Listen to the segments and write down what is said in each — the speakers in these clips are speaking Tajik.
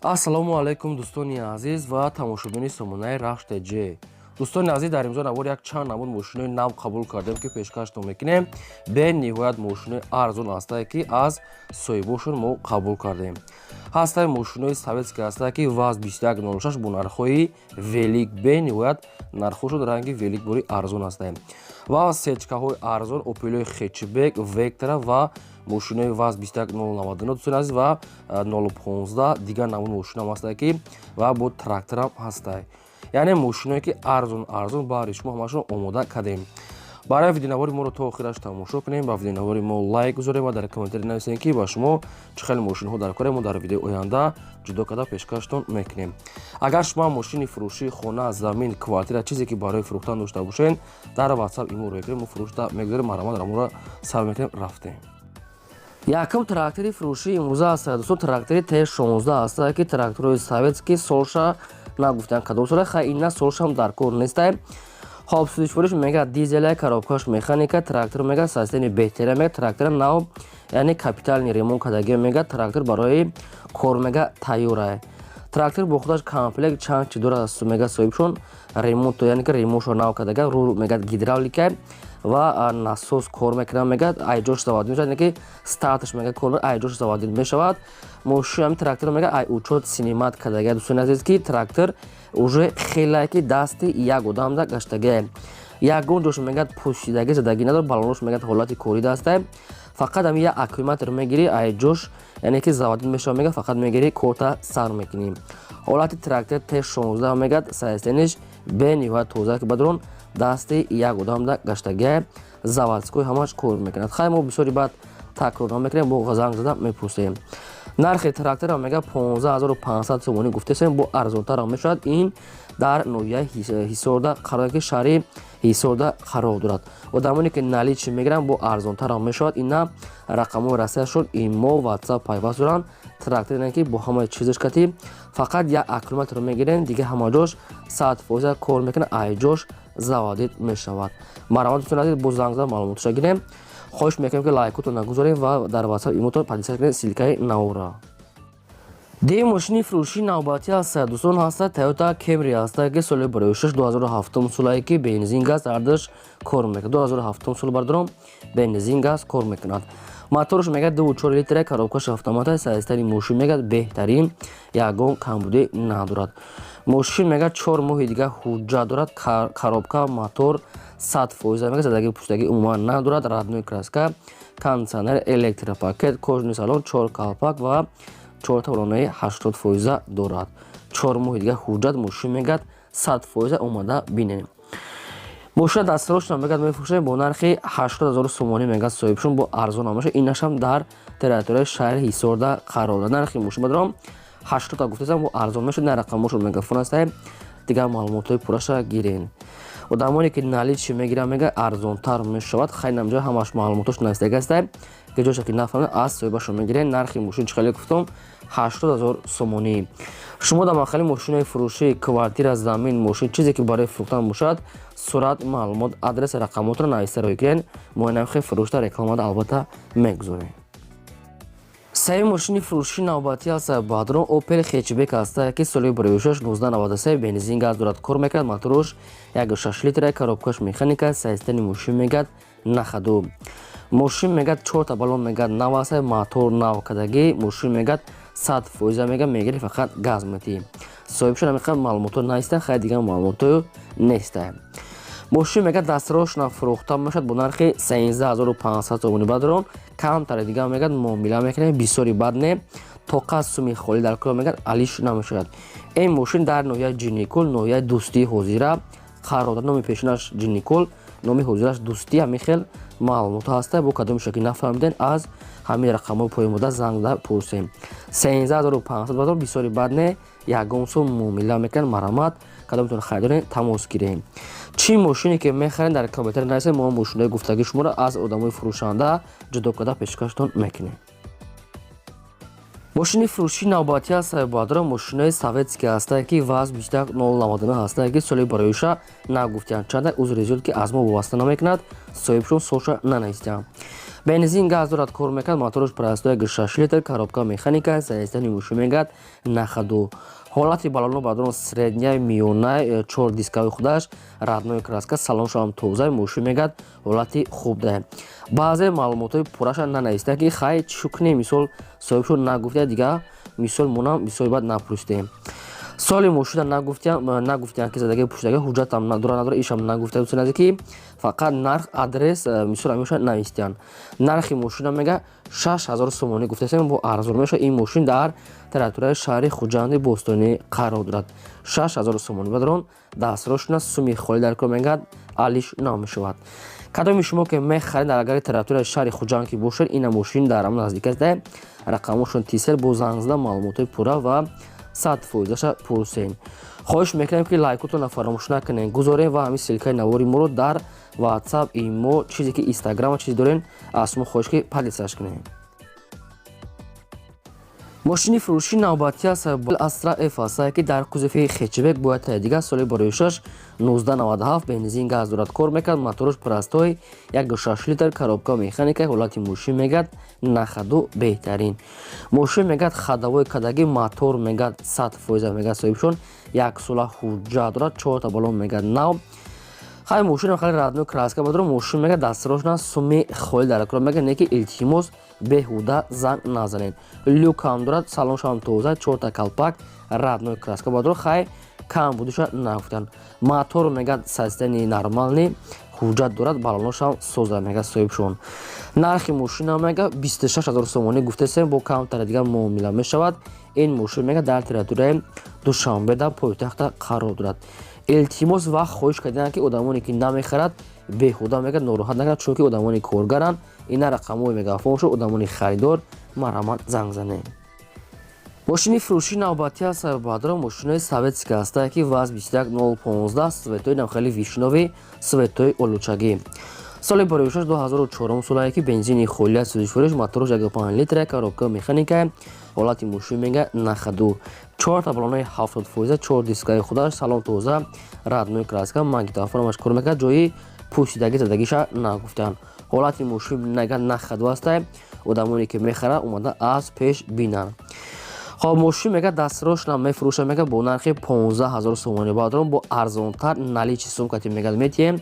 ассалому алайкум дӯстони азиз ва тамошобини сомонаи рахш ТЖ. дӯстони азиз, дар имрӯза навор як чанд намуд мошинои нав қабул кардем ки пешкашон мекунем. бениҳоят мошинои арзон ҳастае ки аз соҳибошон мо қабул кардем. ҳастаи мошинои советский ҳастае ки ваз 2106 бо нархҳои велик, бениҳоят нархҳошон ранги велик бори арзон ҳастае ва сечкаҳои арзон опелои хечбек, вектора ва мошинои ваз 21099 дӯстони азиз ва 015 дигар намуд мошинаам ҳастае ки ва бо тракторам ҳастае. яъне мошиное ки арзон баъри шумо ҳамашон омода кардем. барои видеонавори моро то охираш тамошо кунем, ба видеонавори мо лайк гузорем ва дар комментари нависем ки ба шумо чӣ хеле мошинҳо дар кора мо дар видеои оянда ҷудо карда пешкаштон мекунем. агар шумо мошини фурӯшӣ хона, замин, квартира чизе ки барои фурӯхтан дошта бошед, дар WhatsApp иморо мегирем, мо фурӯшта мегузорем, маромад рамора сар мекунем, рафтем. якум трактори фурӯшӣ имрӯза ҳастад. дӯстон трактори Т16 ҳастае ки тракторои советский солша нагуфтан кадом сола хай инна солшам дар кор нестае. ҳобсудишвориш мега дизеля, коробкаш механика, трактор мега системи беҳтера мега, трактор нав яъне капитални ремонт кардаги мега, трактор барои кор мега тайёрае. трактор бо худаш комплект чанд чи дорад мега соҳибшон ремонт яъне ки ремонтшо нав кардага ру мега гидравлика ва насос кор мекунад мега айҷош заводӣ мешавад, яъне ки старташ мега кор айҷош заводӣ мешавад. мошини трактор мега ай учёт синемат кардага дӯстони азиз ки трактор уже хелае ки дасти як одамда гаштагае. ягон ҷош мегад пӯшидаги задаги надорад, балонош мегад ҳолати корида ҳастае. фақат ҳам як аккумулятор мегирӣ айҷош яъне ки заводӣ мешавад мега фақат мегирӣ корта сар мекунӣ. ҳолати трактор Т16 мегад сайстениш бениҳоят тоза ки бадрон дасти як одамда гаштагае, заводской ҳамаш кор мекунад. хай мо бисёри баъд такрор намекунем, бо занг зада мепурсем. нархи трактора мега 15500 сомонӣ гуфтесем, бо арзонтарам мешавад. ин дар ноҳияи ҳисорда қарор ки шаҳри ҳисорда қарор дорад. одамоне ки наличӣ мегиранд бо арзонтарам мешавад. ина рақамҳои расияшон имо WhatsApp пайваст доранд. трактор ин ки бо ҳамаи чизаш кати фақат як аккумулятор мегирем, дигар ҳама ҷош 100% кор мекунад, айҷош заводид мешавад. маромад дӯстон азиз, бо занг зада маълумоташа гирем. хоҳиш мекунем ки лайкотон нагузорем ва дар WhatsApp имотон подписка кунем силкаи навора. ди мошини фурӯшии навбатӣ ҳастад. дӯстон ҳастад Toyota Camry ҳастад ки соли 2007 солае ки бензин газ ардаш кор мекунад. 2007 сол бардором бензин газ кор мекунад. моторш мегад 2.4 литра, коробкаш автомата, сайстани мошин мегад беҳтарин, ягон камбудӣ надорад. мошин мегад 4 моҳи дига ҳуҷҷат дорад. коробка, мотор 100% мегад, задаги пӯстаги умуман надорад. родной краска, кондитсионер, электропакет, кожаный салон, 4 калпак ва 4 балонаи 80% дорад. 4 моҳи дига ҳуҷҷат мошин мегад 100% омада бинем. мошина дастфарӯшам мегад мефурӯшем бо нархи 80000 сомонӣ мегад соҳибшон, бо арзон меша. инашам дар территорияи шаҳри ҳисорда қарор дорад. нархи мошин бадром 800 гуфтесам, бо арзон меша. ина рақамошон мегафон ҳастае, дигар маълумотҳои пурраша гирен. одамоне ки наличӣ мегиранд мега арзонтар мешавад. хай намҷа ҳамаш маълумотош навистаги ҳастае, ки ҷоша ки нафаҳмед аз соҳибашон мегирен. нархи мошин чӣ хеле гуфтам 80000 сомонӣ. шумо дар махали мошинаи фурӯшӣ квартира, замин, мошин чизе ки барои фурӯхтан бошад, сурат, маълумот, адрес, рақамотро нависта роҳӣ кунед. мо навхи фурӯшта рекламада албатта мегузорем. саи мошини фурӯшии навбатӣ ҳаст. баъдро Opel хечбек ҳастае ки соли 2006-1993 бензин газ дорад, кор мекунад. моторош 1.6 литра, коробкаш механика, сайстани мошин мегад нахаду. мошин мегад 4 балон мегад нав ҳастае, мотор нав кардагӣ. мошин мегад 100% мега мегири фақат газ метӣ. соҳибшон ҳамиқа маълумото наистае, хай дигар маълумото нестае. мошин мегад дастрош фурӯхта мешавад бо нархи 13500 сомонӣ. бадрон камтаре дигар мегад муомила мекунем, бисёри бад не. тоқа суми холӣ дар кор мегад алиш намешавад. ин мошин дар ноҳияи ҷинникул, ноҳияи дӯстии ҳозира қарор дорад. номи пешинаш ҷинникул, номи ҳозираш дӯстӣ. ҳамин хел маълумото ҳастае. бо кадоми шакл нафаҳмиден аз ҳамин рақамҳои поимода занг зада пурсем. 13500 бадрон бисёри бад не. ягон сум муомила мекунем, маромад кадомтон харидорем тамос гирем. чӣ мошине ки мехарем дар комментари нависем, мо мошинаи гуфтаги шуморо аз одамои фурӯшанда ҷудо карда пешкаштон мекунем. мошини фурӯшии навбатӣ ҳастае. баъдро мошинаи советский ҳастае ки ваз 21099 ҳастае ки соли бароиша нагуфтиянд чанда узри зиёд ки аз мо вобаста намекунад, соҳибшон соша нанавистиянд. бензин газ дорад кор мекард, мотораш парастои 6 литр, коробка механика, заистани мошин мегӯяд нахаду. ҳолати балоно бадон средняй миёнай 4 дискаи худаш раднои краска салон шавам тоза мошин мегӯяд ҳолати хуб даҳем. баъзе маълумотои пурраша нанаиста ки хай чукне мисол соҳибшо нагуфта дига мисол монам мисоли баъд напурсидем. соли мошина нагуфтиянд ки задаги пуштаги ҳуҷҷатам надора ишам нагуфта дӯстон ки фақат нарх адрес мисол амиша навистиянд. нархи мошина мега 6000 сомонӣ гуфтасем бо арзон меша. ин мошин дар территорияи шаҳри хуҷанди бостонӣ қарор дорад. 6000 сомонӣ бадарон дастрошина суми холӣ дар кор мегӯяд алиш нам мешавад. кадоми шумо ки мехаред дар агари территорияи шаҳри хуҷанд ки бошед ина мошин дар ам наздик аст рақамошон тисер бо занг зада маълумотои пурра ва 100% пурсен. хоҳиш мекунем ки лайкотона фаромӯш накунед, гузорем ва ҳамин силкаи навори моро дар WhatsApp, имо чизе ки Instagram чизе дорен аз шумо хоҳиш ки подписаш кунед. мошини фурӯши навбатӣ аст Astra F ки дар кузофи хечбек бояд таҳдига соли бароишаш 1997 бензин газ дорад кор мекард, мотораш парастои 1.6 литр, коробка механика, ҳолати мошин мегӯяд нахаду беҳтарин. мошин мегӯяд хадавои кадаги, мотор мегӯяд 100% мегӯяд соҳибшон 1 сола ҳуҷҷат дорад, 4 та балон мегӯяд нав. хай мошин хали раднои краска бадро мошин мегӯяд дастрошна суми холӣ дар кор мегӯяд не ки илтимос беҳуда занг назанед. люкам дорад, салоншам тоза, 4 та калпак, раднои краска бадро хай кам будуша нафтан. мотор мегӯяд системи нормални ҳуҷҷат дорад, балоношам соза мегӯяд соҳибшон. нархи мошина мега 26000 сомонӣ гуфтасем бо камтара дига муомила мешавад. ин мошин мега дар территорияи душанбе дар пойтахта қарор дорад. илтимос ва хоҳиш кардем ки одамоне ки намехарад беҳуда мега нороҳат накунад, чунки одамони коргаранд. ина рақамҳои мегафоншо одамони харидор марҳамат занг занед. мошини фурӯши навбатӣ аст бадро мошинои советск аст ки ваз 21015 светои намхели вишнови светои олучагӣ. соли бароишаш 2004 солае ки бензини холия сӯзишвориш, мотораш 1.5 литр, коробка механика, ҳолати мошин мега нахаду. 4 та балонои 70%, 4 дискаи худаш, салон тоза, раднои краска, магнитофонамаш кор мекард, ҷои пусидаги задагиша нагуфтанд. ҳолати мошин мега нахаду аст. одамоне ки мехарад омада аз пеш бинанд. хоб мошин мега дастрошна мефурӯша мега бо нархи 15000 сомонӣ баъдрон бо арзонтар наличи сумкати мега метием.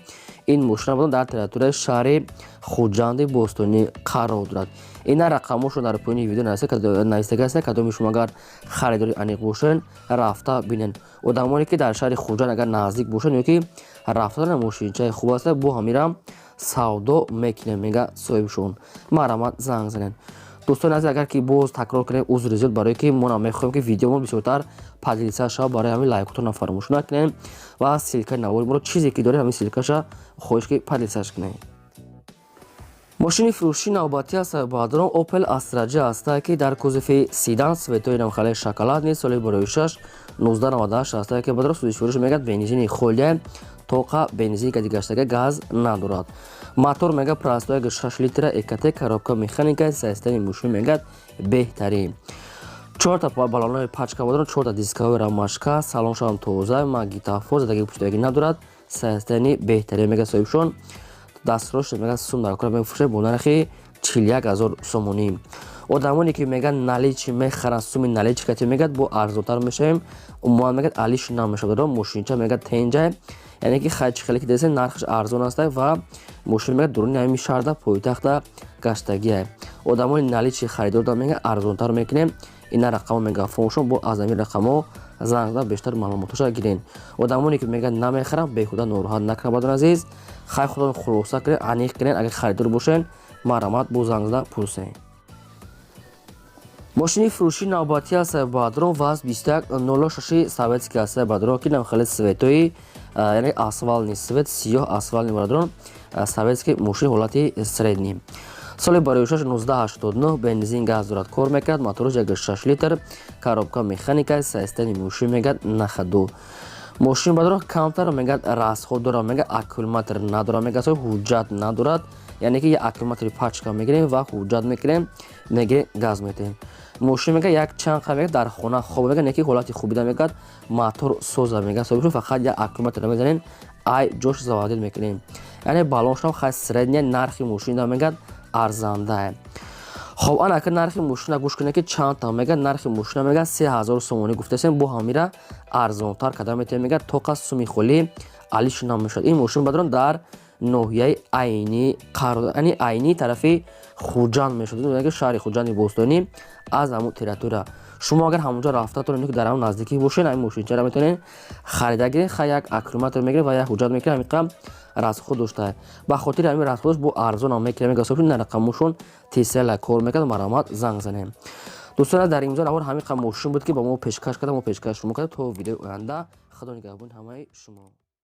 ин мошина баъдон дар территорияи шаҳри хуҷанди бостонӣ қарор дорад. ина рақамошо дар поини видео навистага аст. кадоми шумо агар харидори аниқ бошед рафта бинед. одамоне ки дар шаҳри хуҷанд агар наздик бошед ё ки рафтадан мошинчаи хуб аст бо ҳамирам савдо мекунем мега соҳибшон. марҳамат занг занед. дӯстони азиз, агар ки боз такрор кунем узри зиёд барое ки мо намехоҳем ки видеомо бисёртар падилиса шавад, барои ҳамин лайкотона фаромӯш накунем ва силкаи навори моро чизе ки доред ҳамин силкаша хоҳиш ки падилисаш кунем. мошини фурӯши навбатӣ аст баъдрон Opel Astra J аст ки дар кузофи седан светои намхали шоколадни соли бароишаш 1998 аст ки баъдро сӯзишвориш мегӯяд бензини холия тоқа бензини гадигаштаги газ надорад. мотор мега парастои 6 литр экт, коробка механика, системи мошин мегӯяд беҳтарин. 4 та балонои пачка баъдро 4 та дискаҳои рамашка, салоншам тоза, магнитофон задаги пуштаги надорад, системи беҳтарин мега соҳибшон. дастрош мега сум дар кор мефурӯшад бо нархи 41000 сомонӣ. одамоне ки мегӯяд наличи мехаранд, суми наличи кати мегӯяд бо арзонтар мешавем, умуман мегӯяд алиш намешавад. мошинча мегӯяд тенҷа, яъне ки хайчи хеле ки десен нархаш арзон аст ва мошин мегӯяд дуруни ҳамин шаҳрда пойтахта гаштагия. одамони наличи харидор доранд мегӯяд арзонтар мекунем. ина рақамо мегафоншон бо аз ҳамин рақамо занг зада бештар маълумоташа гирен. одамоне ки мегӯяд намехаранд беҳуда нороҳат накунед. бадон азиз, хай худатон хулоса кунед, аниқ кунед. агар харидор бошед марҳамат бо занг зада пурсед. мошини фурӯши навбатӣ аст баъдрон ваз 2106 советски аст баъдрон ки намхали светои яъне асфалтни свет сиёҳ асфалтни баъдрон советски мошин ҳолати средни. соли бароишаш 1989 бензин газ дорад кор мекард, мотораш 1.6 литр, коробка механика, системи мошин мегӯяд нахаду. мошин баъдрон камтар мегӯяд расход дорад, мега аккумулятор надорад, мега ҳуҷҷат надорад, яъне ки аккумулятори пачка мегирем ва ҳуҷҷат мекунем мега газ метем. мошин мега як чанқа мега дар хона хоб мега, не ки ҳолати хубида мегӯяд мотор соза мега соҳибшон. фақат як аккумулятор мезанем, ай ҷош заводил мекунем. яъне балоншам хай средня нархи мошин да мегӯяд арзанда е. خب آن اگر نرخ ماشین گوش کنه که چند تا میگه نرخ ماشین میگه 3000 سومونی گفتیم با همیرا ارزان تر کدام میتونه میگه توقع سومی خلی علیش نام میشد. این ماشین بدرون در ناحیه عینی قرار یعنی عینی طرفی خوجان میشد. میگه شهر خوجان بوستانی از همون تریتورا شما اگر همونجا رفتاتون که در اون نزدیکی باشین این ماشین چرا میتونین خریدگی خیک اکرومتر میگیره و یا حجت میگیره میگم راسخو داشته به خاطر همین راسخوش با ارزون هم میگیره میگه صاحب رقمشون تیسل کار میکنه مرامات زنگ زنیم. دوستان در اینجا نوار همین ماشین بود که با ما پیشکش کردم و پیشکش شما کرد تو ویدیو آینده خدا نگهبان همه شما.